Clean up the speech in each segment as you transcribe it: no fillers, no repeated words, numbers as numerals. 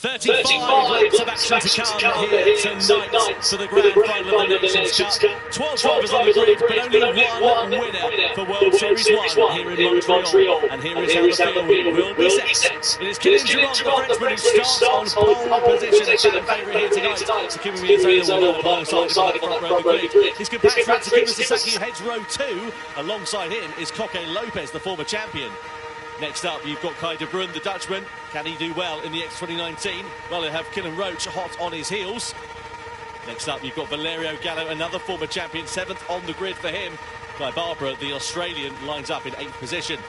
35 laps of action to come here tonight for the Grand Final of the Nations Cup. 12 drivers on the grid, but only one winner for World Series 1 here in Montreal. And here is how the field will be set. It is Kylian Durand, the Frenchman, who starts on pole position. A fan favourite here tonight. Takuma Miyazono alongside on the front row of the grid. His compatriot Takuma Sasaki heads row 2. Alongside him is Koke Lopez, the former champion. Next up, you've got Kai de Bruyne, the Dutchman. Can he do well in the X 2019? Well, he'll have Killen Roach hot on his heels. Next up, you've got Valerio Gallo, another former champion, 7th on the grid for him. Guy Barbara, the Australian, lines up in 8th position.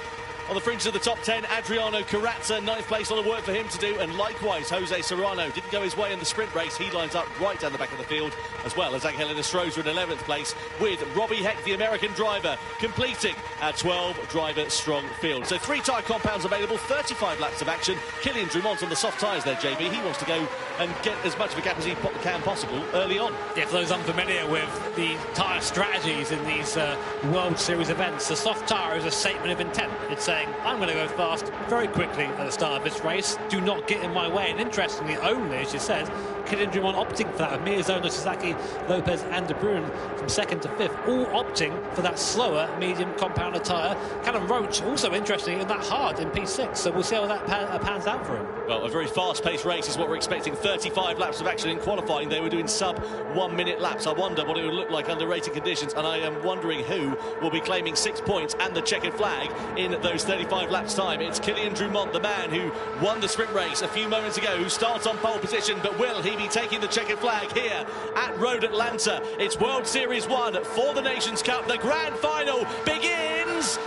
On the fringes of the top 10, Adriano Carrazza, 9th place, a lot of work for him to do, and likewise Jose Serrano didn't go his way in the sprint race. He lines up right down the back of the field, as well as Angel Enestrosa in 11th place, with Robbie Heck, the American driver, completing a 12-driver strong field. So 3 tyre compounds available, 35 laps of action. Kylian Durand on the soft tyres there, JB. He wants to go and get as much of a gap as he can possible early on. Yeah, for those unfamiliar with the tyre strategies in these World Series events, the soft tyre is a statement of intent. It's saying, I'm going to go fast very quickly at the start of this race. Do not get in my way. And interestingly, only, as you said, Kylian Durand opting for that, with Miyazono, Sasaki, Lopez and de Bruyne from 2nd to 5th, all opting for that slower medium compounder tyre. Callum Roach, also interesting, in that hard in P6, so we'll see how that pans out for him. Well, a very fast-paced race is what we're expecting. 35 laps of action in qualifying. They were doing sub-1 minute laps. I wonder what it would look like under racing conditions, and I am wondering who will be claiming 6 points and the checkered flag in those 35 laps time. It's Kylian Durand, the man who won the sprint race a few moments ago, who starts on pole position, but will he be taking the checkered flag here at Road Atlanta? It's World Series 1 for the Nations Cup. The grand final begins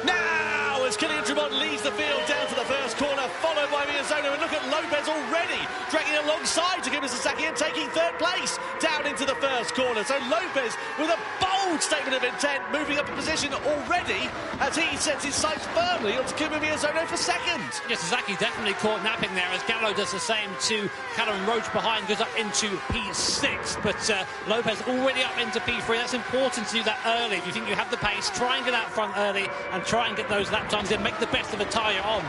now as Kylian Durand leads the field down to the first corner, followed by Miyazono. And look at Lopez already dragging alongside Takuma Sasaki and taking 3rd place down into the first corner. So Lopez with a bold statement of intent, moving up a position already as he sets his sights firmly on Takuma Miyazono for 2nd. Yes, Sasaki definitely caught napping there as Gallo does the same to Callum Roach behind, goes up into P6, but Lopez already up into P3. That's important to do that early. If you think you have the pace, try and get out front early and try and get those lap times in, make the best of the tyre on.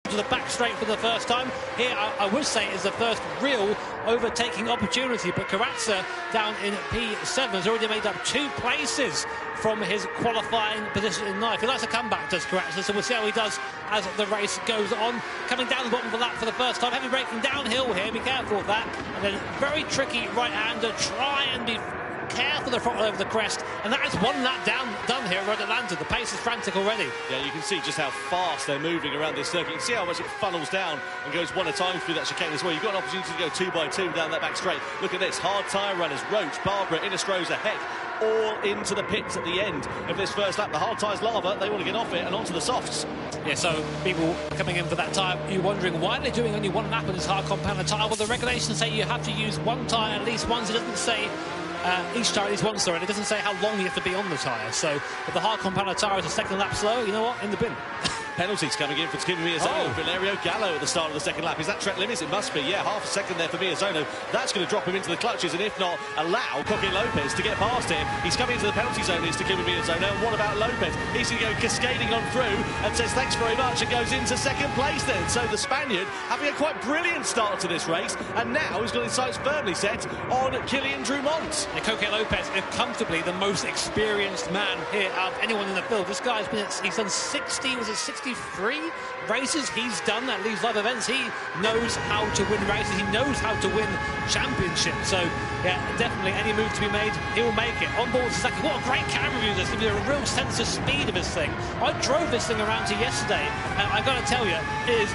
To the back straight for the first time. Here, I would say, is the first real overtaking opportunity, but Carrazza down in P7 has already made up 2 places from his qualifying position in 9th. He likes to come back, does Carrazza, so we'll see how he does as the race goes on. Coming down the bottom of the lap for the first time, heavy braking downhill here, be careful of that, and then very tricky right-hander, try and be careful the front over the crest, and that is 1 lap done here at Road Atlanta. The pace is frantic already. Yeah, you can see just how fast they're moving around this circuit. You can see how much it funnels down and goes 1 at a time through that chicane as well. You've got an opportunity to go 2 by 2 down that back straight. Look at this, hard tyre runners, Roach, Barbara, Enestrosa, Heck, all into the pits at the end of this first lap. The hard tyre's lava, they want to get off it and onto the softs. Yeah, so people coming in for that tyre, you're wondering why they're doing only 1 lap on this hard compounder tyre. Well, the regulations say you have to use 1 tyre at least once. It doesn't say each tyre is 1 story, and it doesn't say how long you have to be on the tyre. So if the hard compounder tyre is a 2nd lap slow, you know what, in the bin. Penalties coming in for Takuma Miyazono. Valerio Gallo at the start of the 2nd lap. Is that track limits? It must be. Yeah, half a second there for Miyazono. That's going to drop him into the clutches, and if not, allow Koke Lopez to get past him. He's coming into the penalty zone, is Takuma Miyazono. And what about Lopez? He's going to go cascading on through and says thanks very much and goes into 2nd place then. So the Spaniard having a quite brilliant start to this race, and now he's got his sights firmly set on Kylian Durand. And Koke Lopez is comfortably the most experienced man here out of anyone in the field. This guy's he's done 63 races he's done at these live events. He knows how to win races. He knows how to win championships. So, yeah, definitely any move to be made, he will make it. On board Sasaki, what a great camera view. This gives you a real sense of speed of this thing. I drove this thing around to yesterday, and I got to tell you, it is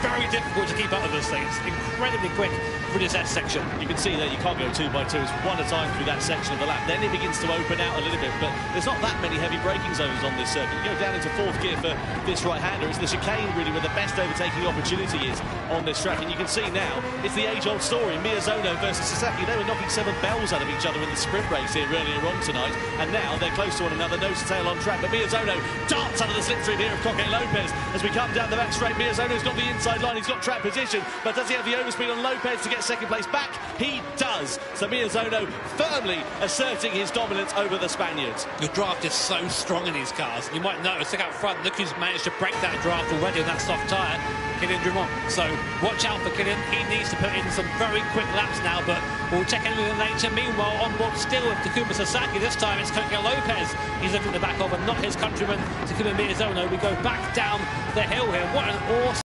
very difficult to keep up with this thing. It's incredibly quick for this S section. You can see that you can't go 2 by 2. It's 1 at a time through that section of the lap. Then it begins to open out a little bit, but there's not that many heavy braking zones on this circuit. You go down into 4th gear for this right-hander. It's the chicane really where the best overtaking opportunity is on this track, and you can see now it's the age-old story. Miyazono versus Sasaki. They were knocking 7 bells out of each other in the sprint race here earlier on tonight, and now they're close to one another, nose to tail on track. But Miyazono darts out of the slipstream here of Koke Lopez as we come down the back straight. Miyazono's got the inside line, he's got track position, but does he have the overspeed on Lopez to get second place back? He does. So Miyazaki firmly asserting his dominance over the Spaniards. The draft is so strong in these cars. You might notice, look out front, look who's managed to break that draft already on that soft tyre, Kylian Drummond. So watch out for Kylian. He needs to put in some very quick laps now, but we'll check in with him later. Meanwhile, on board still with Takuma Sasaki. This time it's Koke Lopez he's looking at the back of, and not his countryman Takuma Miyazono. We go back down the hill here. What an awesome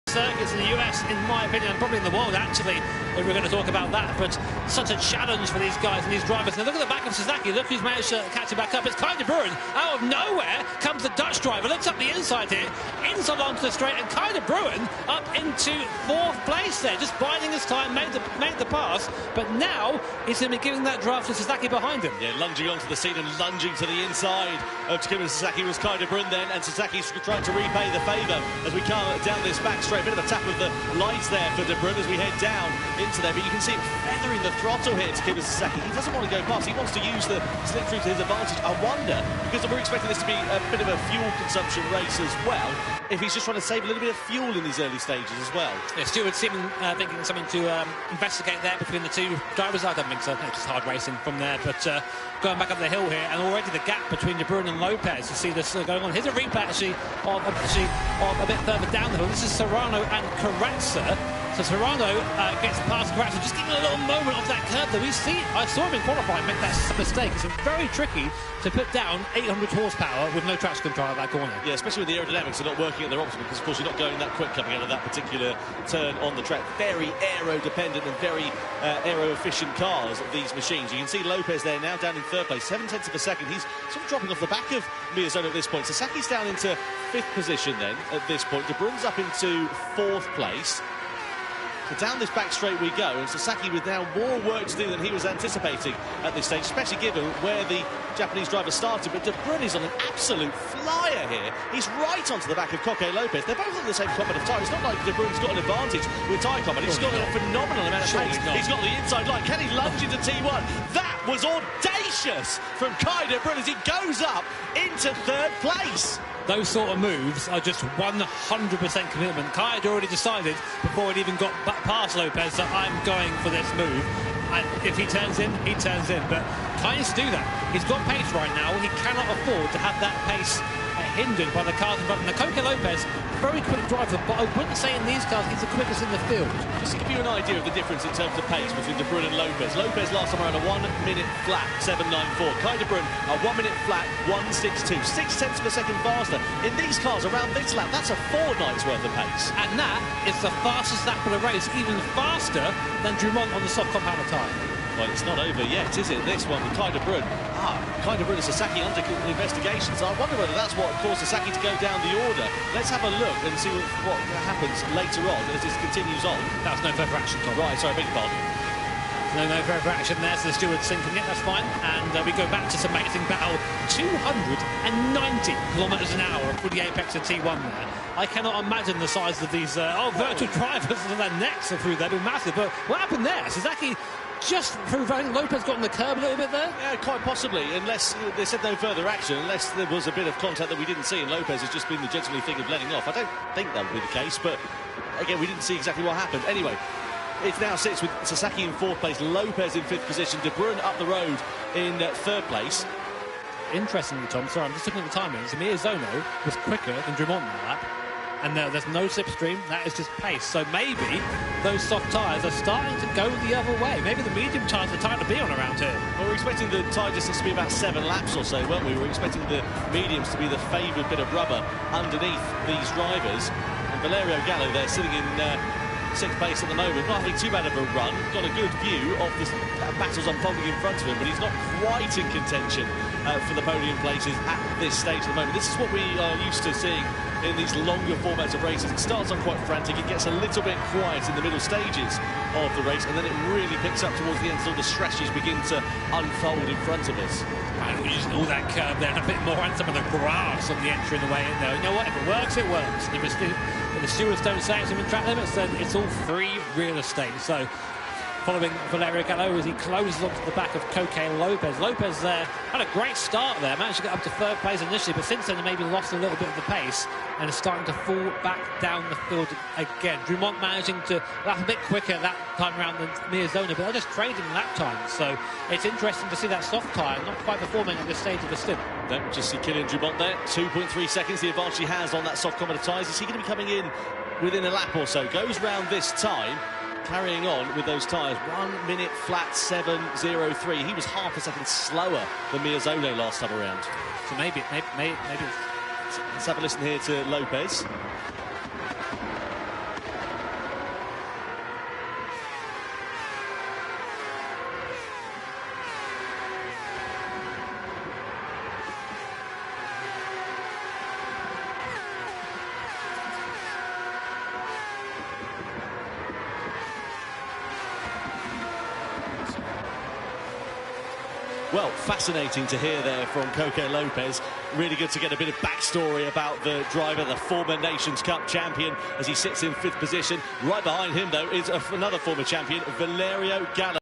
circuits in the US, in my opinion, and probably in the world actually, if we're going to talk about that. But such a challenge for these guys and these drivers. Now look at the back of Sasaki, look who's managed to catch him back up. It's Kai de Bruin. Out of nowhere comes the Dutch driver, looks up the inside here, inside onto the straight, and Kai de Bruin up into 4th place there, just biding his time, made the pass, but now he's going to be giving that draft to Sasaki behind him. Yeah, lunging onto the seat and lunging to the inside of Takuma Sasaki was Kai de Bruin then, and Sasaki's trying to repay the favour as we come down this back straight. A bit of a tap of the lights there for de Bruin as we head down into there, but you can see him feathering the throttle here to Takuma Sasaki. He doesn't want to go past, he wants to use the slip through to his advantage. I wonder, because we're expecting this to be a bit of a fuel consumption race as well, if he's just trying to save a little bit of fuel in these early stages as well. Yeah, Stewart seeming thinking something to investigate there between the two drivers. I don't think so. It's just hard racing from there, but going back up the hill here, and already the gap between De Bruin and Lopez. You see this going on. Here's a replay actually of a bit further down the hill. This is Serrano and Carrazza. So Serrano gets past Carrazza, just giving a little moment off that curve though. I saw him in qualifying make that mistake. It's very tricky to put down 800 horsepower with no traction control at that corner. Yeah, especially with the aerodynamics are not working at their optimum, because of course you're not going that quick coming out of that particular turn on the track. Very aero dependent and very aero efficient cars, these machines. You can see Lopez there now down in 3rd place, 7/10 of a second. He's sort of dropping off the back of Miyazono at this point. Sasaki's down into 5th position then at this point. De Bruyn's up into 4th place. So down this back straight we go, and Sasaki with now more work to do than he was anticipating at this stage, especially given where the Japanese driver started. But De Bruyn is on an absolute flyer here. He's right onto the back of Koke Lopez. They're both on the same combat of tyre. It's not like De Bruyn's got an advantage with tyre combat. He's got a phenomenal amount of pace. He's got the inside line. Can he lunge into T1? That was audacious from Kai De Bruyn as he goes up into 3rd place. Those sort of moves are just 100% commitment. Kai had already decided before he'd even got past Lopez that I'm going for this move. And if he turns in, he turns in. But Kai needs to do that. He's got pace right now. He cannot afford to have that pace hindered by the cars in front of him. Koke Lopez, very quick driver, but I wouldn't say in these cars he's the quickest in the field. Just to give you an idea of the difference in terms of pace between De Bruyn and Lopez. Lopez last time around a 1 minute flat 7.94. Kai De Bruyn a 1 minute flat 1.62. 6/10 of a second faster. In these cars around this lap, that's a fortnight's worth of pace. And that is the fastest lap of the race, even faster than Drummond on the soft compounder tyre. Well, it's not over yet, is it? This one with Kai De Bruyn. Kai De Bruyn and Sasaki under investigation. So I wonder whether that's what caused Sasaki to go down the order. Let's have a look and see what happens later on as this continues on. That's no further action, Tom. Right, sorry, beg your pardon. No further action there, so the steward's sinking it, that's fine. And we go back to this amazing battle. 290 kilometres an hour for the apex of T1 there. I cannot imagine the size of these virtual drivers and their necks are through there. They're massive. But what happened there? Sasaki just through Lopez got on the curb a little bit there? Yeah, quite possibly, unless they said no further action, unless there was a bit of contact that we didn't see, and Lopez has just been the gentlemanly thing of letting off. I don't think that would be the case, but again, we didn't see exactly what happened. Anyway, it now sits with Sasaki in 4th place, Lopez in 5th position, De Bruyn up the road in 3rd place. Interestingly, Tom, sorry, I'm just looking at the timings. Miyazono was quicker than Drummond in that lap. And there's no slipstream, that is just pace. So maybe those soft tyres are starting to go the other way. Maybe the medium tyres are time to be on around here. Well, we're expecting the tyre distance to be about 7 laps or so, weren't we? We're expecting the mediums to be the favoured bit of rubber underneath these drivers. And Valerio Gallo there sitting in 6th place at the moment, not having too bad of a run. Got a good view of the battles unfolding in front of him, but he's not quite in contention for the podium places at this stage at the moment. This is what we are used to seeing in these longer formats of races. It starts on quite frantic, it gets a little bit quiet in the middle stages of the race, and then it really picks up towards the end as all the stretches begin to unfold in front of us. And we're using all that curve there and a bit more, and some of the grass on the entry and the way in there. You know what, if it works, it works. If the stewards don't say it's in the track limits, then it's all free real estate. So following Valerio Gallo as he closes onto the back of Coque Lopez. Lopez there had a great start there, managed to get up to third place initially, but since then maybe lost a little bit of the pace and is starting to fall back down the field again. Drumont managing to lap a bit quicker that time around than Miazona, but they're just trading lap time, so it's interesting to see that soft tyre not quite performing at this stage of the stint. Don't just see Kylian Drumont there, 2.3 seconds the advantage he has on that soft commoner tyres. Is he going to be coming in within a lap or so? Goes round this time, carrying on with those tyres. 1 minute flat 7.03. He was half a second slower than Miazone last time around. So maybe. Let's have a listen here to Lopez. Well, fascinating to hear there from Coque Lopez. Really good to get a bit of backstory about the driver, the former Nations Cup champion, as he sits in 5th position. Right behind him, though, is another former champion, Valerio Gallo.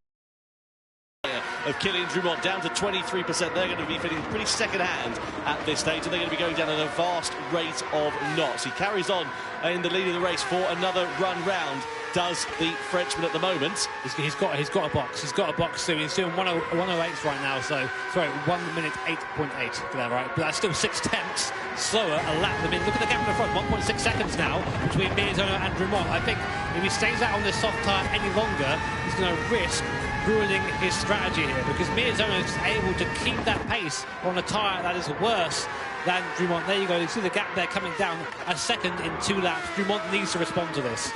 Of Kylian Drumont down to 23%. They're going to be feeling pretty second-hand at this stage, and they're going to be going down at a vast rate of knots. He carries on in the lead of the race for another run round. Does the Frenchman at the moment? He's got a box. He's got a box soon. He's doing 108 right now. So sorry, 1 minute 8.8. There, right? But that's still 6/10 slower a lap than him. Look at the gap in the front. 1.6 seconds now between Miazona and Drumont. I think if he stays out on this soft tyre any longer, he's going to risk ruining his strategy here, because Miazona is able to keep that pace on a tyre that is worse than Drumont. There you go. You see the gap there coming down a second in 2 laps. Drumont needs to respond to this.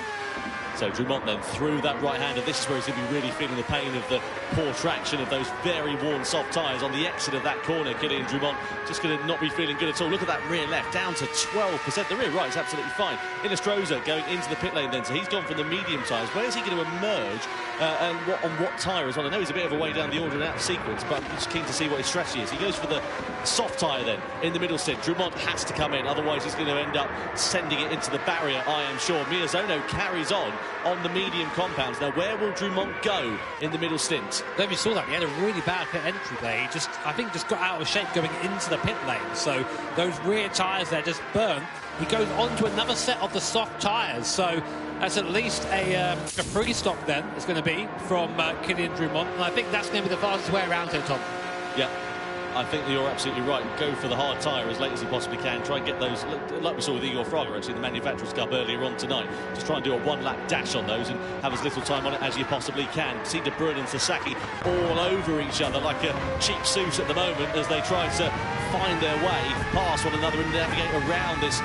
So Drumont then through that right-hander. This is where he's going to be really feeling the pain of the poor traction of those very worn soft tyres on the exit of that corner. Kylian Drumont just going to not be feeling good at all. Look at that rear left, down to 12%. The rear right is absolutely fine. Illustroza going into the pit lane then, so he's gone from the medium tyres. Where is he going to emerge and on what tyre as well? I know he's a bit of a way down the order and out of sequence, but I'm just keen to see what his strategy is. He goes for the soft tyre then in the middle stint. Drumont has to come in, otherwise he's going to end up sending it into the barrier, I am sure. Miazono carries on the medium compounds. Now, where will Drumont go in the middle stint? Then we saw that. He had a really bad pit entry there. He just, I think, just got out of shape going into the pit lane. So those rear tyres there just burn. He goes on to another set of the soft tyres. So that's at least a free stop then, it's going to be from Kylian Drumont. And I think that's going to be the fastest way around here, Tom. Yeah. I think that you're absolutely right. Go for the hard tyre as late as you possibly can. Try and get those, like we saw with Igor Fraga, actually, the Manufacturers' Cup earlier on tonight. Just try and do a 1-lap dash on those and have as little time on it as you possibly can. See De Bruyne and Sasaki all over each other like a cheap suit at the moment as they try to find their way past one another and navigate around this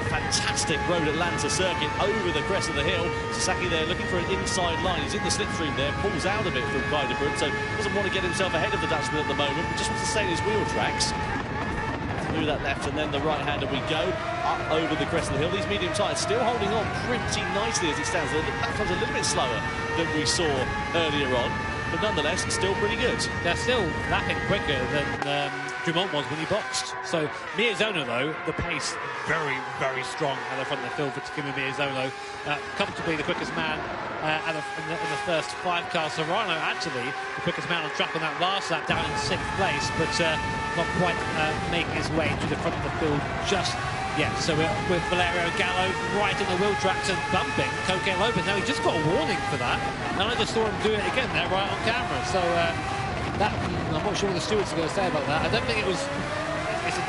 fantastic Road Atlanta circuit over the crest of the hill. Sasaki there looking for an inside line. He's in the slipstream there, pulls out a bit from Kai De Bruyne, so doesn't want to get himself ahead of the Dutchman at the moment, but just wants to stay in his wheel tracks. Through that left and then the right-hander we go, up over the crest of the hill. These medium tyres still holding on pretty nicely as it stands. That comes a little bit slower than we saw earlier on, but nonetheless still pretty good. They're still lapping quicker than Drumont was when he boxed. So Miazona, though, the pace very, very strong at the front of the field for Takuma Miazona. Comfortably the quickest man in the first 5 cars. Serrano, actually, the quickest man on track on that last lap, down in 6th place, but not quite making his way to the front of the field just yet. So we're with Valerio Gallo right in the wheel tracks and bumping Coque Lopez. Now, he just got a warning for that, and I just saw him do it again there right on camera. So that, I'm not sure what the stewards are going to say about that. I don't think it was.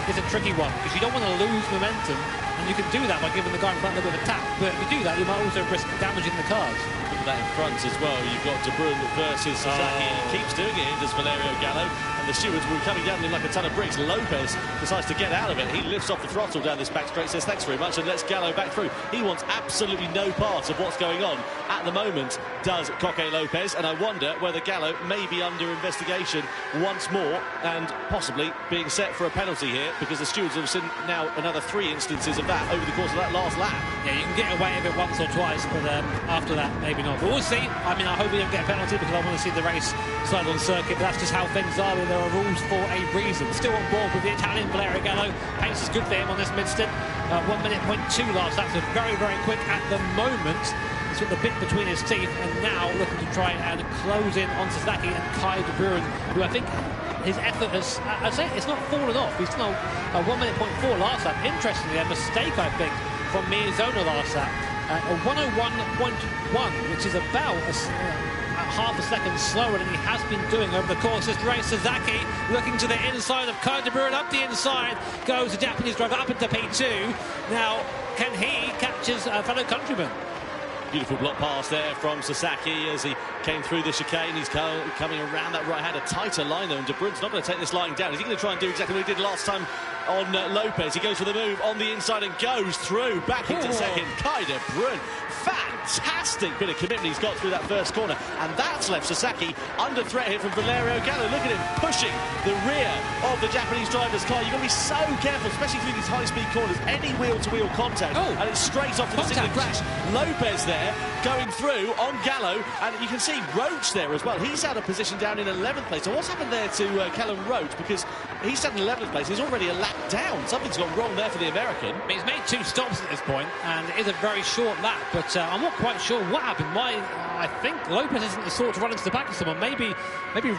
It's a tricky one because you don't want to lose momentum, and you can do that by giving the guy in front a little bit of a tap. But if you do that, you might also risk damaging the cars. Look at that in front as well. You've got De Bruyne versus Sasaki. He keeps doing it, does Valerio Gallo. And the stewards were coming down like a ton of bricks. Lopez decides to get out of it. He lifts off the throttle down this back straight, says thanks very much, and lets Gallo back through. He wants absolutely no part of what's going on at the moment, does Coque Lopez. And I wonder whether Gallo may be under investigation once more and possibly being set for a penalty here, because the stewards have seen now another 3 instances of that over the course of that last lap. Yeah, you can get away with it once or twice, but after that, maybe not. But we'll see. I mean, I hope we don't get a penalty because I want to see the race slide on circuit, but that's just how things are. There are rules for a reason. Still on board with the Italian Valerio Gallo. Pace is good for him on this mid-stint. 1 minute 0.2 last. That's a very, very quick at the moment. He's got the bit between his teeth, and now looking to try and close in on Sasaki and Kai de Bruin, who I think his effort has, I'd say it's not fallen off. He's done a 1 minute point 4 last lap. Interestingly, a mistake, I think, from Miyazono last lap. A 101.1, which is about half a second slower than he has been doing over the course of this race. Sasaki looking to the inside of Kai de Bruin, up the inside goes the Japanese driver up into P2. Now, can he catch his fellow countryman? Beautiful block pass there from Sasaki as he came through the chicane. He's coming around that right hand, a tighter line though, and de Bruyn's not going to take this line down. Is he going to try and do exactly what he did last time on Lopez? He goes for the move on the inside and goes through, back into second. Kai de Bruin, fantastic bit of commitment he's got through that first corner, and that's left Sasaki under threat here from Valerio Gallo. Look at him pushing the rear of the Japanese driver's car. You've got to be so careful, especially through these high-speed corners. Any wheel-to-wheel contact, and it's straight off to the single crash. Lopez there going through on Gallo, and you can see Roach there as well. He's out of position down in 11th place. So what's happened there to Callum Roach? Because he's down in 11th place. He's already a lap down. Something's gone wrong there for the American. He's made 2 stops at this point, and it is a very short lap, but I'm not quite sure what happened. I think Lopez isn't the sort to run into the back of someone. Maybe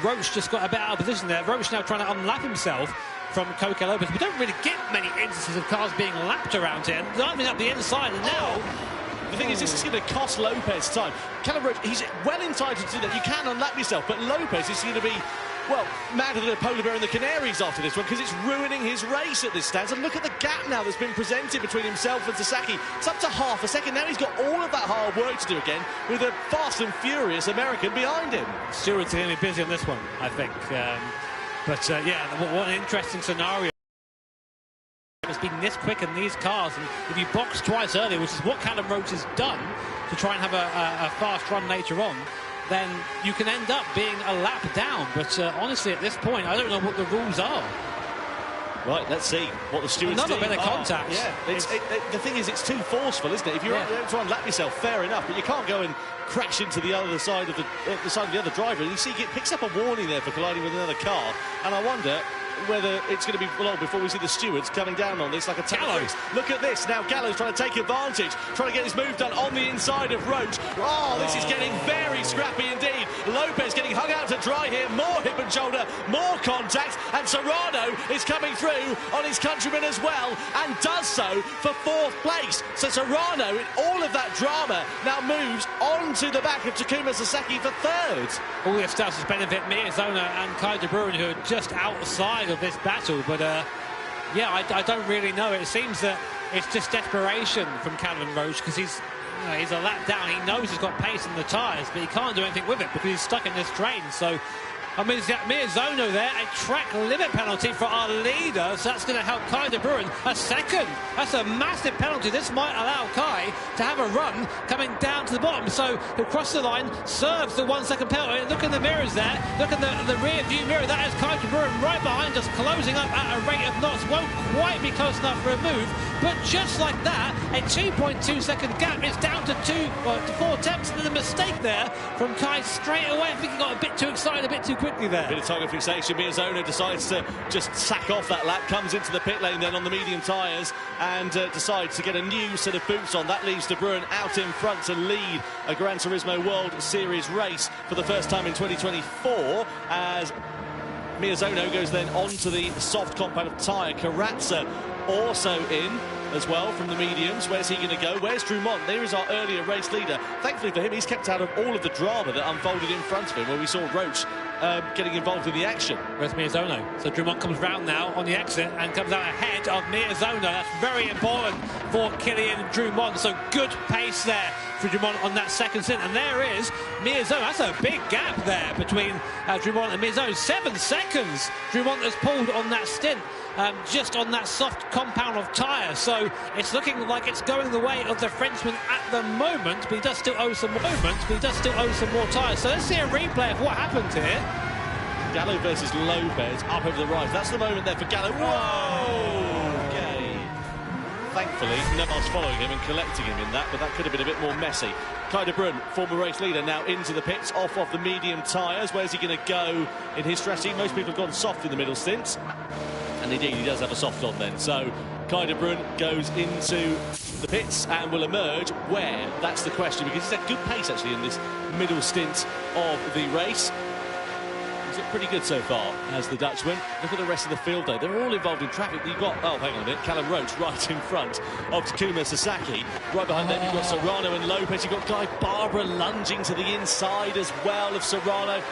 Roach just got a bit out of position there. Roach now trying to unlap himself from Coke Lopez. We don't really get many instances of cars being lapped around here, diving up the inside, and now... The thing is, this is going to cost Lopez time. Callum Roach, he's well entitled to do that. You can unlap yourself, but Lopez is going to be, well, madder than a polar bear in the Canaries after this one, because it's ruining his race at this stance. And look at the gap now that's been presented between himself and Sasaki. It's up to half a second. Now he's got all of that hard work to do again with a fast and furious American behind him. Stewards are going to be busy on this one, I think. Yeah, what an interesting scenario. It's been this quick in these cars, and if you box twice earlier, which is what Callum Roach has done to try and have a fast run later on, then you can end up being a lap down. But honestly, at this point, I don't know what the rules are. Right, let's see what the stewards do. Another bit of contact. Yeah, the thing is, it's too forceful, isn't it? If you're able to unlap yourself, fair enough, but you can't go and crash into the other side of the side of the other driver. And you see, he picks up a warning there for colliding with another car, and I wonder whether it's going to be long before we see the stewards coming down on this like a Gallo. Look at this now. Gallo's trying to take advantage, trying to get his move done on the inside of Roach. Oh, this is getting very scrappy indeed. Lopez getting hung out to dry here. More hip and shoulder, more contact, and Serrano is coming through on his countryman as well, and does so for 4th place. So Serrano, in all of that drama, now moves onto the back of Takuma Sasaki for 3rd. All this does is benefit Miyazono and Kai de Bruin, who are just outside of this battle, but yeah, I don't really know. It seems that it's just desperation from Callum Roach, because he's a lap down. He knows he's got pace in the tyres, but he can't do anything with it because he's stuck in this train. So I mean, Miyazono there, a track limit penalty for our leader, so that's going to help Kai de Bruin a second. That's a massive penalty. This might allow Kai to have a run coming down to the bottom, so he'll cross the line, serves the 1 second penalty. Look in the mirrors there, look at the rear view mirror. That is Kai de Bruin right behind us, closing up at a rate of knots. Won't quite be close enough for a move, but just like that, a 2.2 second gap is down to 4 tenths, and a mistake there from Kai straight away. I think he got a bit too excited, a bit too quickly there. Bit of target fixation. Miyazono decides to just sack off that lap, comes into the pit lane then on the medium tyres, and decides to get a new set of boots on. That leaves De Bruin out in front to lead a Gran Turismo World Series race for the first time in 2024, as Miyazono goes then onto the soft compound of tyre. Karatsa also in as well from the mediums. Where's he going to go? Where's Drumont? There is our earlier race leader. Thankfully for him, he's kept out of all of the drama that unfolded in front of him, where we saw Roach getting involved in the action. Where's Miyazono? So Drumont comes round now on the exit and comes out ahead of Miyazono. That's very important for Kylian Drumont. So good pace there for Drumont on that second stint. And there is Miyazono. That's a big gap there between Drumont and Miyazono. 7 seconds Drumont has pulled on that stint, just on that soft compound of tyres. So it's looking like it's going the way of the Frenchman at the moment, but he does still owe some more tyres. So let's see a replay of what happened here. Gallo versus Lopez up over the right. That's the moment there for Gallo. Whoa! Okay. Thankfully, Nemar's following him and collecting him in that, but that could have been a bit more messy. Kai de Bruin, former race leader, now into the pits, off of the medium tyres. Where's he going to go in his strategy? Most people have gone soft in the middle stints. And indeed, he does have a soft on then. So Kai de Bruin goes into the pits and will emerge where? That's the question, because he's had good pace actually in this middle stint of the race. He's looked pretty good so far as the Dutchman. Look at the rest of the field though. They're all involved in traffic. You've got, oh, hang on a minute, Callum Roach right in front of Takuma Sasaki. Right behind them, you've got Serrano and Lopez. You've got Guy Barbara lunging to the inside as well of Serrano.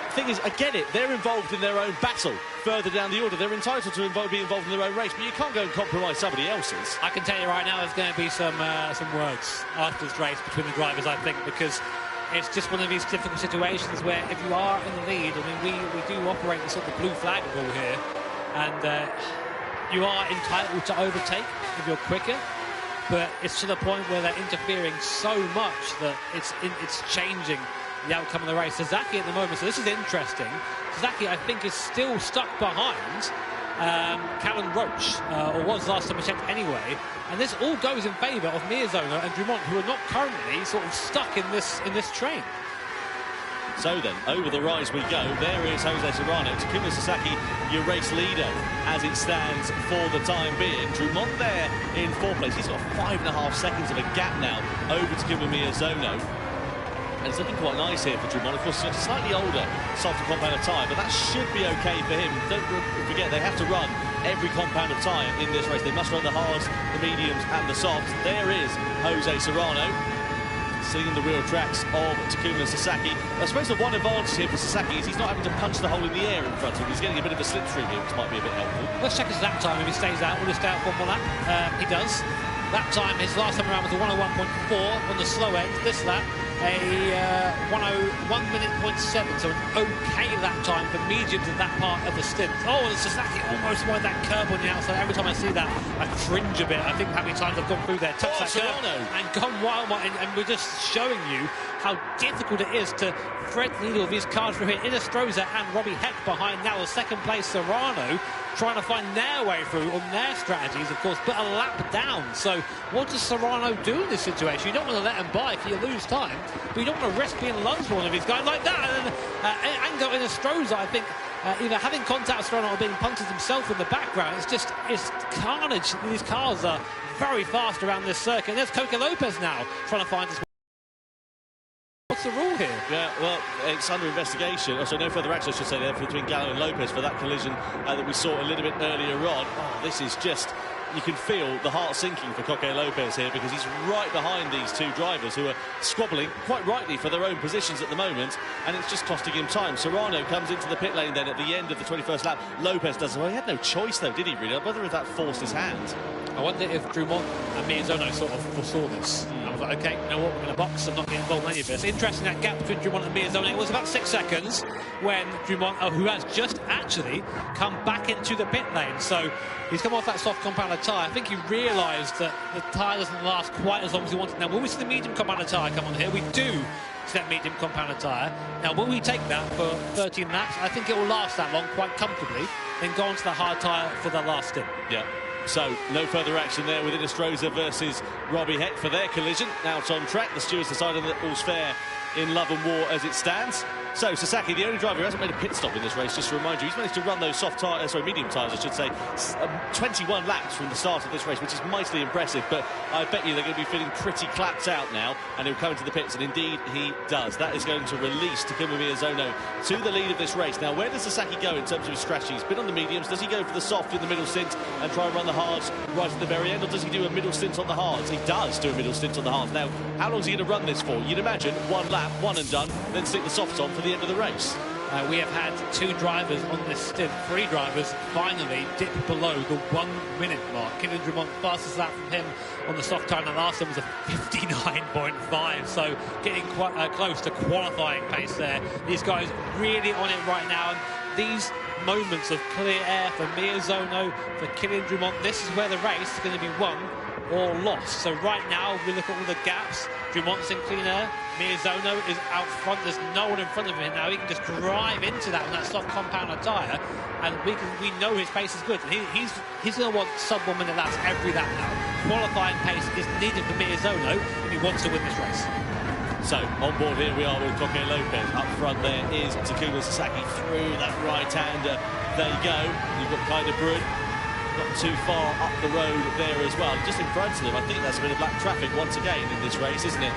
The thing is, I get it, they're involved in their own battle further down the order. They're entitled to be involved in their own race, but you can't go and compromise somebody else's. I can tell you right now there's going to be some words after this race between the drivers, I think, because it's just one of these difficult situations where if you are in the lead, I mean, we do operate the sort of blue flag rule here, and you are entitled to overtake if you're quicker, but it's to the point where they're interfering so much that it's changing the outcome of the race. Sasaki at the moment, so this is interesting. Sasaki, I think, is still stuck behind Callum Roach, or was last time I checked anyway. And this all goes in favour of Miyazono and Dumont, who are not currently sort of stuck in this train. So then, over the rise we go. There is Jose Serrano. Takuma Sasaki, your race leader as it stands for the time being. Dumont there in fourth place. He's got 5.5 seconds of a gap now over Takuma Miyazono. And it's looking quite nice here for Dumont. Of course, he's got a slightly older, softer compound of tyre, but that should be okay for him. Don't forget, they have to run every compound of tyre in this race. They must run the hards, the mediums, and the softs. There is Jose Serrano, sitting in the rear tracks of Takuma Sasaki. I suppose the one advantage here for Sasaki is he's not having to punch the hole in the air in front of him. He's getting a bit of a slipstream here, which might be a bit helpful. Let's check his lap time if he stays out. Will he stay out one more lap? He does. Lap time, his last time around was a 101.4 on the slow end. This lap, a 101 minute 0.7, so an okay lap time for mediums in that part of the stint. Oh, and Sasaki almost wanted that curb on the outside. Every time I see that, I cringe a bit. I think how many times I've gone through there, touched that curb and gone wild, and we're just showing you how difficult it is to thread the needle of these cars through here. Inestrosa and Robbie Heck behind now, the second place Serrano, trying to find their way through on their strategies, of course, but a lap down. So what does Serrano do in this situation? You don't want to let him by if you lose time, but you don't want to risk being lunged for one of these guys like that. And Ango Inestrosa, I think, either having contact with Serrano or being punted himself in the background. It's carnage. These cars are very fast around this circuit. And there's Coque Lopez now trying to find his way. What's the rule here? Yeah, well, it's under investigation. Oh, so no further action, I should say, there between Gallo and Lopez for that collision that we saw a little bit earlier on. Oh, this is just, you can feel the heart sinking for Coque Lopez here, because he's right behind these two drivers who are squabbling, quite rightly, for their own positions at the moment, and it's just costing him time. Serrano comes into the pit lane then at the end of the 21st lap. Lopez does, well, he had no choice though, did he really? Whether that forced his hand. I wonder if Dumont and Miyazono sort of foresaw this. I was like, okay, you know what, we're in a box, I'm not getting involved in any of this. Interesting, that gap between Dumont and Miyazono. It was about 6 seconds when Dumont, who has just actually come back into the pit lane. So he's come off that soft compounded tyre. I think he realised that the tyre doesn't last quite as long as he wanted. Now, will we see the medium compounded tyre come on here? We do see that medium compounded tyre. Now, will we take that for 13 laps? I think it will last that long quite comfortably, then go on to the hard tyre for the last stint. Yeah. So, no further action there with Inestrosa versus Robbie Heck for their collision. Out on track, the stewards decided that all's fair in love and war as it stands. So, Sasaki, the only driver who hasn't made a pit stop in this race, just to remind you, he's managed to run those medium tyres, I should say, 21 laps from the start of this race, which is mightily impressive, but I bet you they're going to be feeling pretty clapped out now, and he'll come into the pits, and indeed he does. That is going to release Takuma Miyazono to the lead of this race. Now, where does Sasaki go in terms of his strategy? He's been on the mediums. Does he go for the soft in the middle stint and try and run the hards right at the very end, or does he do a middle stint on the hards? He does do a middle stint on the hards. Now, how long is he going to run this for? You'd imagine one lap, one and done, then stick the softs on for the end of the race. We have had 2 drivers on this stint, 3 drivers finally dip below the 1 minute mark. Kevin Dumont, fastest lap from him on the soft tyre, and the last one was a 59.5, so getting quite close to qualifying pace there. These guys really on it right now, and these moments of clear air for Miyazono, for Kylian Dumont, this is where the race is going to be won or lost. So right now, we look at all the gaps. Dumont's in clean air. Miyazono is out front. There's no one in front of him now. He can just drive into that on that soft compounder tyre, and we know his pace is good. And he's going to want sub 1 minute laps every lap now. Qualifying pace is needed for Miyazono if he wants to win this race. So, on board here we are with Coque Lopez. Up front there is Takuma Sasaki through that right-hander. There you go. You've got Kaida Brun not too far up the road there as well. Just in front of him, I think that's a bit of black traffic once again in this race, isn't it?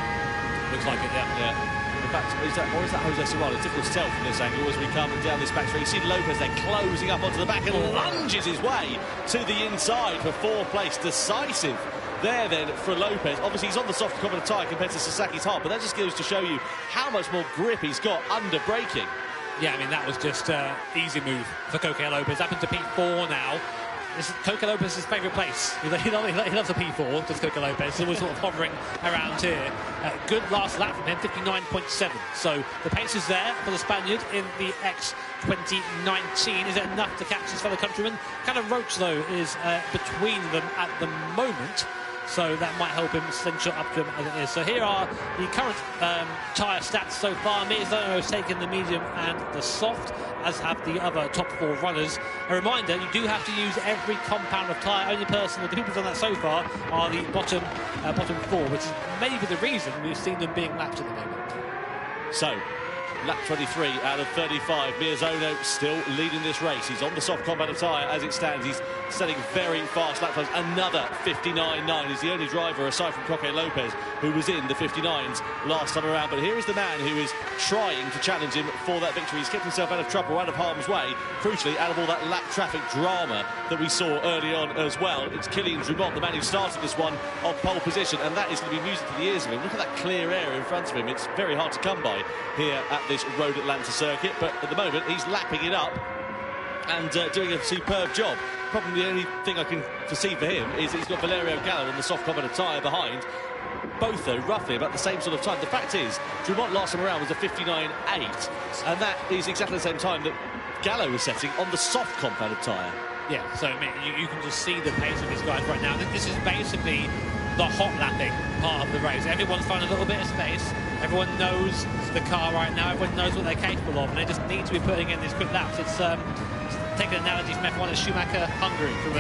Looks like it, yeah. In fact, is that Jose Serrano? It's difficult to tell from this angle as we come down this back straight. You see Lopez there closing up onto the back and lunges his way to the inside for fourth place. Decisive there then for Lopez. Obviously he's on the soft competent tyre compared to Sasaki's hard, but that just goes to show you how much more grip he's got under braking. Yeah, I mean, that was just easy move for Coque Lopez. Up into P4 now. This is Coque Lopez's favourite place. He loves a P4, does Coque Lopez. So we're sort of hovering around here. Good last lap from him, 59.7. So the pace is there for the Spaniard in the X 2019. Is it enough to catch his fellow countryman? Kind of Roach, though, is between them at the moment. So that might help him slingshot up to him as it is. So here are the current tyre stats so far. Miyazono has taken the medium and the soft, as have the other top four runners. A reminder, you do have to use every compound of tyre. Only person, the people who've done that so far are the bottom four, which is maybe the reason we've seen them being lapped at the moment. So, lap 23 out of 35. Miyazono still leading this race. He's on the soft compound tyre as it stands. He's setting very fast lap times. Another 59.9. He's the only driver, aside from Coque Lopez, who was in the 59s last time around. But here is the man who is trying to challenge him for that victory. He's kept himself out of trouble, out of harm's way. Crucially, out of all that lap traffic drama that we saw early on as well. It's Kylian Drumont, the man who started this one on pole position. And that is going to be music to the ears of him. Look at that clear air in front of him. It's very hard to come by here at this Road Atlanta circuit, but at the moment he's lapping it up and doing a superb job. Probably the only thing I can foresee for him is that he's got Valerio Gallo on the soft compound tyre behind. Both, though, roughly about the same sort of time. The fact is, Drumont last time around was a 59.8, and that is exactly the same time that Gallo was setting on the soft compound tyre. Yeah, so I mean, you can just see the pace of these guys right now. This is basically the hot lapping part of the race. Everyone's finding a little bit of space. Everyone knows the car right now. Everyone knows what they're capable of, and they just need to be putting in these quick laps. It's taking an analogy from F1 as Schumacher Hungary from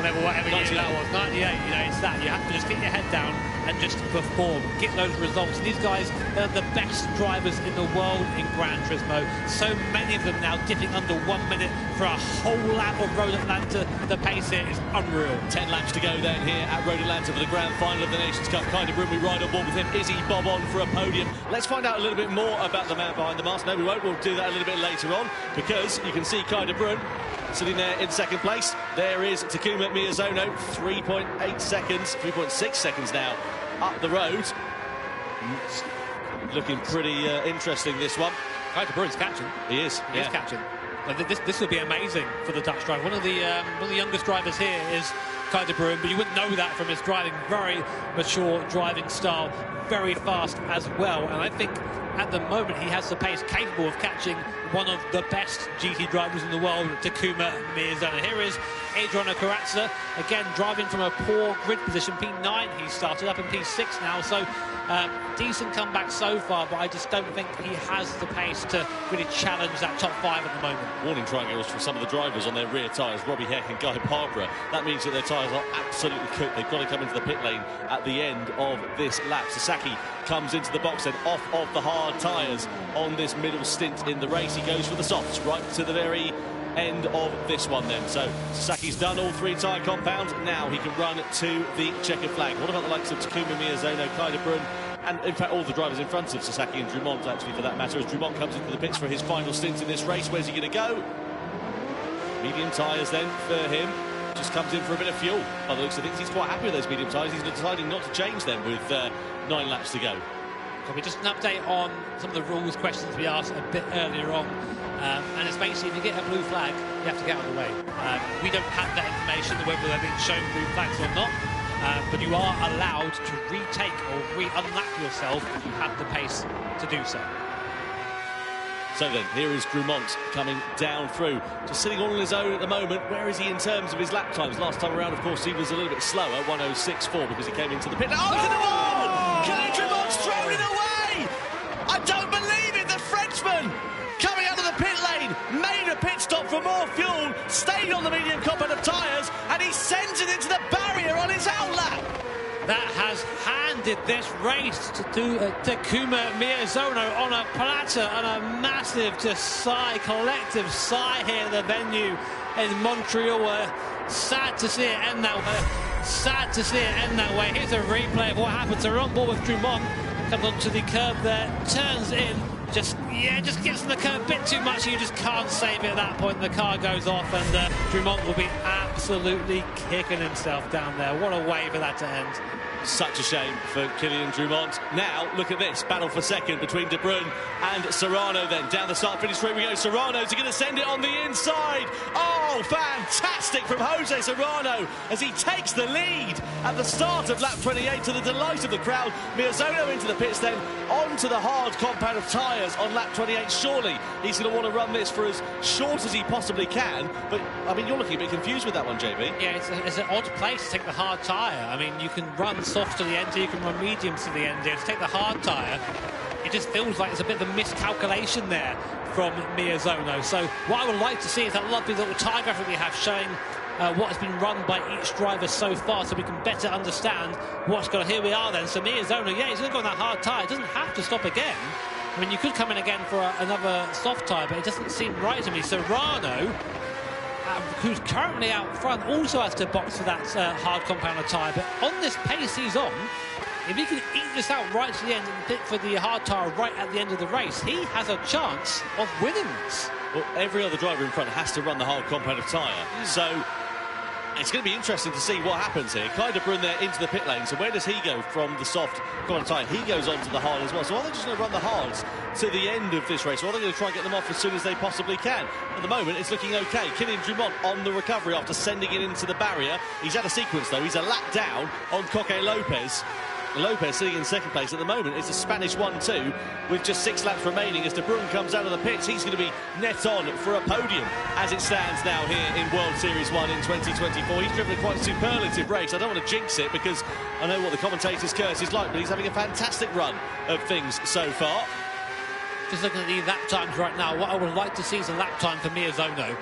whatever year that was. 98. You know, it's that. You have to just get your head down and just perform, get those results. And these guys are the best drivers in the world in Gran Turismo. So many of them now dipping under 1 minute for a whole lap of Road Atlanta. The pace here is unreal. 10 laps to go then here at Road Atlanta for the grand final of the Nations Cup. Kind of room we ride on board with him. Is he bob on for a podium? Let's find out a little bit more about the man behind the mask. No, we won't. We'll do that a little bit later on, because you can see Kai de Bruyne sitting there in second place. There is Takuma Miyazono, 3.8 seconds, 3.6 seconds now up the road. Looking pretty interesting, this one. Kai de Bruyne's catching. He is. He is catching. This will be amazing for the Dutch driver. One of the youngest drivers here is Kai de Bruyne, but you wouldn't know that from his driving. Very mature driving style, very fast as well. And I think at the moment he has the pace capable of catching one of the best GT drivers in the world, Takuma Miyazono. Here is Adriano Corazza, again driving from a poor grid position, P9. He started up in P6 now, so decent comeback so far, but I just don't think he has the pace to really challenge that top five at the moment. Warning triangles for some of the drivers on their rear tyres, Robbie Heck and Guy Barbara. That means that their tyres are absolutely cooked. They've got to come into the pit lane at the end of this lap. Sasaki comes into the box then, off of the hard tyres on this middle stint in the race. He goes for the softs right to the very end of this one then. So Sasaki's done all three tyre compounds. Now he can run to the checkered flag. What about the likes of Takuma Miyazono, Kai de Bruyne, and in fact all the drivers in front of Sasaki and Drumont, actually, for that matter, as Drumont comes into the pits for his final stint in this race. Where's he going to go? Medium tyres then for him. Just comes in for a bit of fuel. By the looks of things, he's quite happy with those medium tyres. He's deciding not to change them with 9 laps to go. Probably just an update on some of the rules questions we asked a bit earlier on. And it's basically, if you get a blue flag, you have to get out of the way. We don't have that information, whether they're being shown blue flags or not. But you are allowed to retake or re-unlap yourself if you have the pace to do so. So then, here is Drumont coming down through, just sitting all on his own at the moment. Where is he in terms of his lap times? Last time around, of course, he was a little bit slower, 1:06.4, because he came into the pit. Oh, it's in the wall! Kylian Drumont's thrown it away! I don't believe it! The Frenchman coming out of the pit lane, made a pit stop for more fuel, stayed on the medium compound of tyres, and he sends it into the barrier on his outlap. That has handed this race to Takuma Miyazono on a platter, and a massive just sigh, collective sigh here at the venue in Montreal, where Sad to see it end that way. Sad to see it end that way. Here's a replay of what happened. So we're on board with Drummond. Comes onto the curb there, turns in. Just gets in the curb a bit too much. You just can't save it at that point. The car goes off, and Drummond will be absolutely kicking himself down there. What a way for that to end. Such a shame for Kylian Drummond. Now, look at this. Battle for second between De Bruyne and Serrano then. Down the start-finish straight we go. Serrano's going to send it on the inside. Oh, fantastic from Jose Serrano as he takes the lead at the start of lap 28 to the delight of the crowd. Miyazono into the pits then, onto the hard compound of tyres on lap 28. Surely he's going to want to run this for as short as he possibly can. But, I mean, you're looking a bit confused with that one, JB. Yeah, it's an odd place to take the hard tyre. I mean, you can run soft to the end here, you can run mediums to the end here. To take the hard tyre, it just feels like there's a bit of a miscalculation there from Miyazono. So what I would like to see is that lovely little tyre graphic we have showing what has been run by each driver so far, so we can better understand what's going on. Here we are then. So Miyazono, yeah, he's going to go on that hard tyre. It doesn't have to stop again. I mean, you could come in again for another soft tyre, but it doesn't seem right to me. Serrano, who's currently out front, also has to box for that hard compounder tyre. But on this pace he's on, if he can eat this out right to the end and pit for the hard tyre right at the end of the race, he has a chance of winning this. Well, every other driver in front has to run the hard compound tyre. So it's going to be interesting to see what happens here. Kai De Bruyne there into the pit lane. So where does he go from the soft compound tyre? He goes on to the hard as well. So are they just going to run the hards to the end of this race, or are they going to try and get them off as soon as they possibly can? At the moment, it's looking okay. Kylian Drummond on the recovery after sending it into the barrier. He's had a sequence, though. He's a lap down on Coque Lopez. Lopez sitting in second place at the moment. It's a Spanish 1-2 with just 6 laps remaining. As De Bruyne comes out of the pits, he's going to be net on for a podium as it stands now here in World Series 1 in 2024. He's driven a quite superlative race. I don't want to jinx it because I know what the commentator's curse is like, but he's having a fantastic run of things so far. Just looking at the lap times right now, what I would like to see is a lap time for Miyazono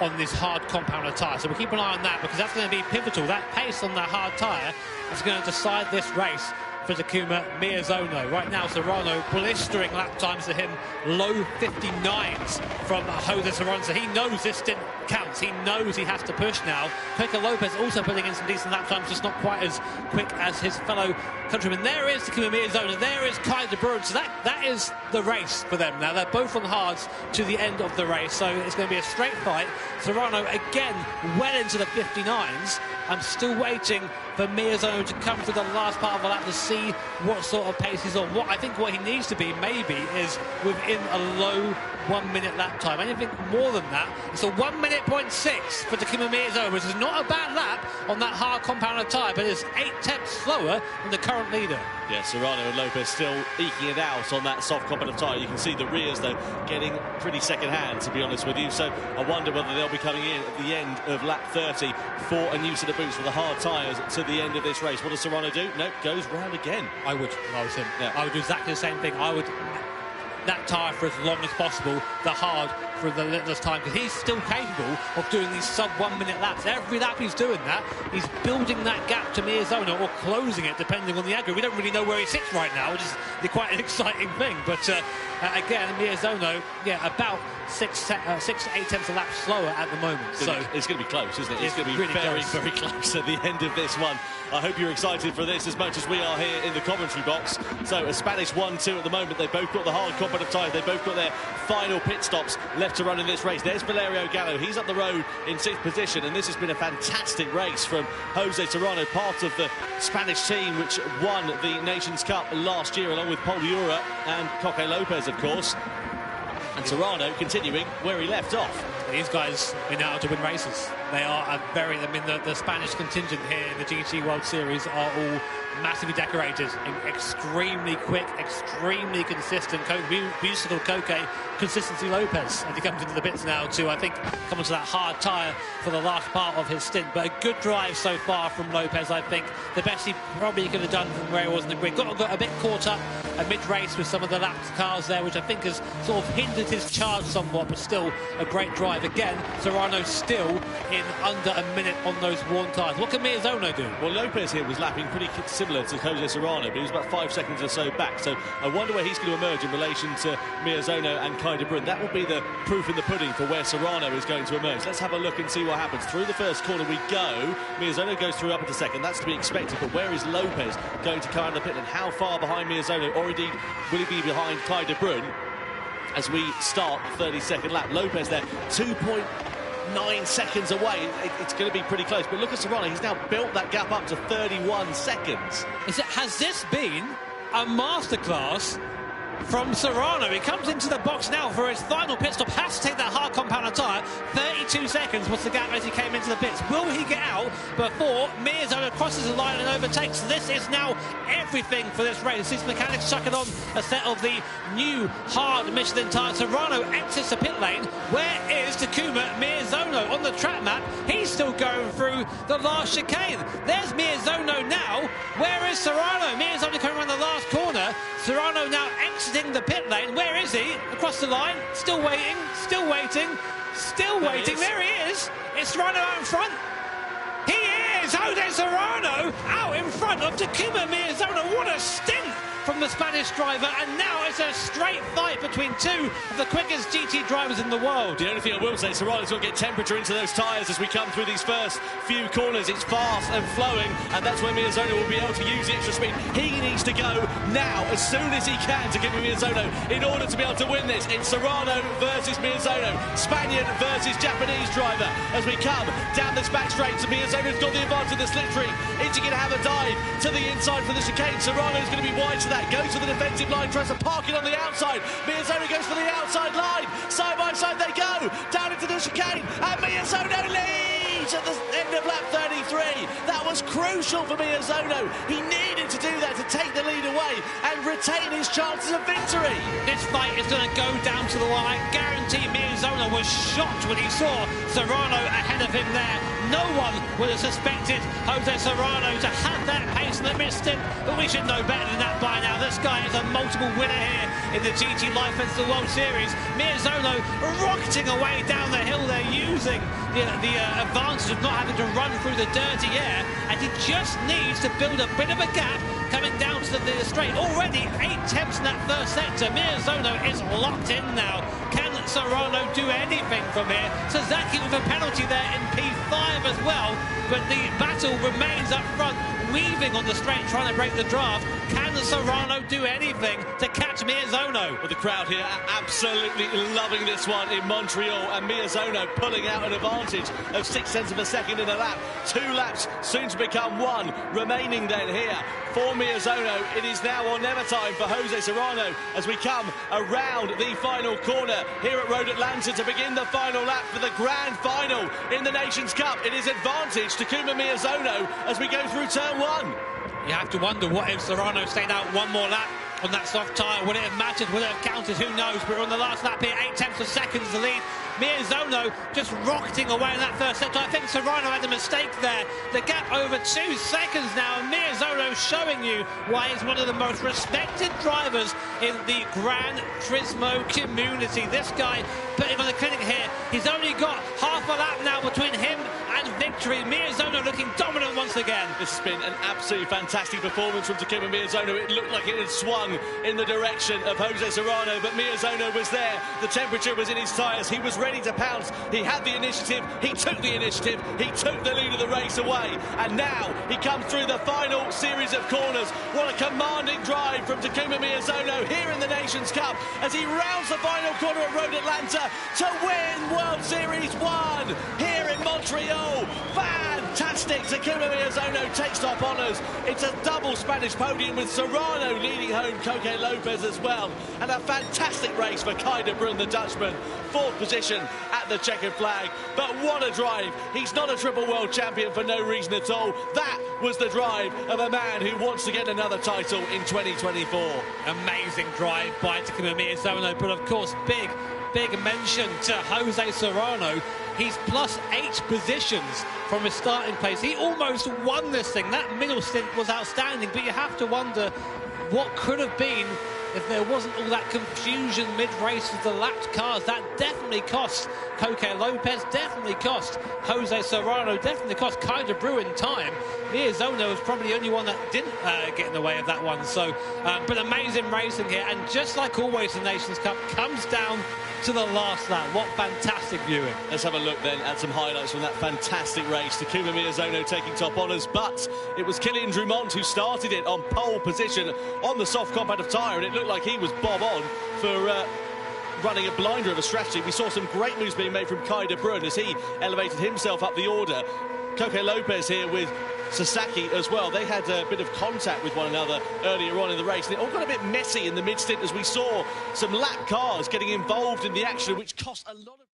on this hard compounder tyre. So we'll keep an eye on that because that's going to be pivotal. That pace on that hard tyre is going to decide this race for Takuma Miyazono. Right now, Serrano blistering lap times to him, low 59s from Jose Serrano. So he knows this stint counts. He knows he has to push now. Coque Lopez also putting in some decent lap times, just not quite as quick as his fellow countrymen. There is Takuma Miyazono. There is Kai De Bruyne. So that is the race for them now. They're both on hards to the end of the race. So it's going to be a straight fight. Serrano again well into the 59s. I'm still waiting for Miyazono to come through the last part of the lap to see what sort of pace he's on. What he needs to be maybe is within a low 1 minute lap time. Anything more than that, it's a 1 minute point 6 for Takuma Miyazono, which is not a bad lap on that hard compounder tyre, but it's 8 tenths slower than the current leader. Yeah, Serrano and Lopez still eking it out on that soft compound tyre. You can see the rears, though, getting pretty second hand, to be honest with you. So I wonder whether they'll be coming in at the end of lap 30 for a new set of boots for the hard tyres to the end of this race. What does Serrano do? Nope, goes round again. I would, if I was him. Yeah. I would do exactly the same thing. I would that tyre for as long as possible, the hard for the littlest time, because he's still capable of doing these sub 1 minute laps. Every lap he's doing that, he's building that gap to Miyazono or closing it depending on the aggro. We don't really know where he sits right now, which is quite an exciting thing. But again, Miyazono, yeah, about 6 to 8 tenths a lap slower at the moment. So it's going to be close, isn't it? It's going to be really very, close. very close at the end of this one. I hope you're excited for this as much as we are here in the commentary box. So a Spanish 1-2 at the moment. They've both got the hard competitive tyres. They've both got their final pit stops left to run in this race. There's Valerio Gallo. He's up the road in 6th position, and this has been a fantastic race from Jose Serrano, part of the Spanish team which won the Nations Cup last year, along with Paul Ura and Coque Lopez, of course. And Serrano continuing where he left off. These guys are now to win races. They are the Spanish contingent here in the GT World Series are all massively decorated, extremely quick, extremely consistent. Beautiful Coque, consistency Lopez, and he comes into the pits now to, I think, come onto that hard tyre for the last part of his stint. But a good drive so far from Lopez, I think. The best he probably could have done from where he was in the grid. Got a bit caught up mid-race with some of the lapped cars there, which I think has sort of hindered his charge somewhat, but still a great drive. drive again. Serrano still in under a minute on those worn tyres. What can Miyazono do? Well, Lopez here was lapping pretty similar to Jose Serrano, but he was about 5 seconds or so back. So I wonder where he's going to emerge in relation to Miyazono and Kai de Bruyne. That will be the proof in the pudding for where Serrano is going to emerge. Let's have a look and see what happens. Through the first corner we go. Miyazono goes through up into second. That's to be expected. But where is Lopez going to come out of the pit lane? How far behind Miyazono, or indeed will he be behind Kai de Bruyne as we start the 32nd lap? Lopez there, 2.9 seconds away. It's going to be pretty close. But look at Serrano. He's now built that gap up to 31 seconds. Has this been a masterclass from Serrano? He comes into the box now for his final pit stop, has to take that hard compounder tyre. 32 seconds was the gap as he came into the pits. Will he get out before Miyazono crosses the line and overtakes? This is now everything for this race. These mechanics chucking on a set of the new hard Michelin tyres. Serrano exits the pit lane. Where is Takuma Miyazono on the track map? He's still going through the last chicane. There's Miyazono now. Where is Serrano? Miyazono coming around the last corner. Serrano now exiting the pit lane. Where is he? Across the line. Still waiting. Still waiting. Still waiting. There he is. It's Serrano out in front. He is Jose Serrano out in front of Takuma Miyazono. What a stint from the Spanish driver, and now it's a straight fight between two of the quickest GT drivers in the world. The only thing I will say, Serrano's going to get temperature into those tyres as we come through these first few corners. It's fast and flowing, and that's where Miyazono will be able to use the extra speed. He needs to go now, as soon as he can, to give Miyazono in order to be able to win this. It's Serrano versus Miyazono, Spaniard versus Japanese driver. As we come down this back straight, so Miyazono's got the advantage of the slipstream. Is he going to have a dive to the inside for the chicane? Serrano's going to be wide to that, goes to the defensive line, tries to park it on the outside. Miyazono goes for the outside line. Side by side they go, down into the chicane, and Miyazono leads at the end of lap 33. That was crucial for Miyazono. He needed to do that to take the lead away and retain his chances of victory. This fight is going to go down to the line. I guarantee Miyazono was shocked when he saw Serrano ahead of him there. No one would have suspected Jose Serrano to have that pace in the mid-stint, but we should know better than that by now. This guy is a multiple winner here in the GT Life Festival World Series. Miyazono rocketing away down the hill there, using the advantage of not having to run through the dirty air, and he just needs to build a bit of a gap coming down to the straight. Already 8 tenths in that first sector. Miyazono is locked in now. Can Serrano do anything from here? Sasaki with a penalty there in P5 as well, but the battle remains up front, weaving on the straight, trying to break the draft. Can Serrano do anything to catch Miyazono? Well, the crowd here are absolutely loving this one in Montreal, and Miyazono pulling out an advantage of 6 tenths of a second in a lap. 2 laps soon to become 1 remaining then here for Miyazono. It is now or never time for Jose Serrano as we come around the final corner here at Road Atlanta to begin the final lap for the grand final in the Nations Cup. It is advantage Takuma Miyazono as we go through turn 1. You have to wonder, what if Serrano stayed out one more lap on that soft tyre? Would it have mattered? Would it have counted? Who knows? But we're on the last lap here, 8 tenths of seconds to lead. Miyazono just rocketing away in that first sector. I think Serrano had a mistake there. The gap over 2 seconds now, and Miyazono showing you why he's one of the most respected drivers in the Gran Turismo community. This guy putting on the clinic here. He's only got half a lap now between him and victory. Miyazono looking dominant once again. This has been an absolutely fantastic performance from Takuma Miyazono. It looked like it had swung in the direction of Jose Serrano, but Miyazono was there. The temperature was in his tyres. He was ready to pounce. He had the initiative. He took the initiative. He took the lead of the race away. And now he comes through the final series of corners. What a commanding drive from Takuma Miyazono here in the Nations Cup as he rounds the final corner at Road Atlanta to win World Series 1 here in Montreal. Fantastic. Takuma Miyazono takes top honours. It's a double Spanish podium with Serrano leading home Coque Lopez as well. And a fantastic race for Kai de Bruyne, the Dutchman. 4th position at the checkered flag. But what a drive. He's not a triple world champion for no reason at all. That was the drive of a man who wants to get another title in 2024. Amazing drive by Takuma Miyazono, but of course big mention to Jose Serrano. He's plus 8 positions from his starting place. He almost won this thing. That middle stint was outstanding, but you have to wonder what could have been if there wasn't all that confusion mid-race with the lapped cars. That definitely cost Coque Lopez, definitely cost Jose Serrano, definitely cost Kai de Bruyne time. Miezono was probably the only one that didn't get in the way of that one. So, but amazing racing here, and just like always, the Nations Cup comes down to the last lap. What fantastic viewing. Let's have a look then at some highlights from that fantastic race. Takuma Miezono taking top honours, but it was Kylian Drumont who started it on pole position on the soft competitive tyre, and it looked like he was bob on for running a blinder of a strategy. We saw some great moves being made from Kai de Bruyne as he elevated himself up the order. Coque Lopez here with Sasaki as well. They had a bit of contact with one another earlier on in the race. They all got a bit messy in the mid-stint as we saw some lap cars getting involved in the action, which cost a lot of...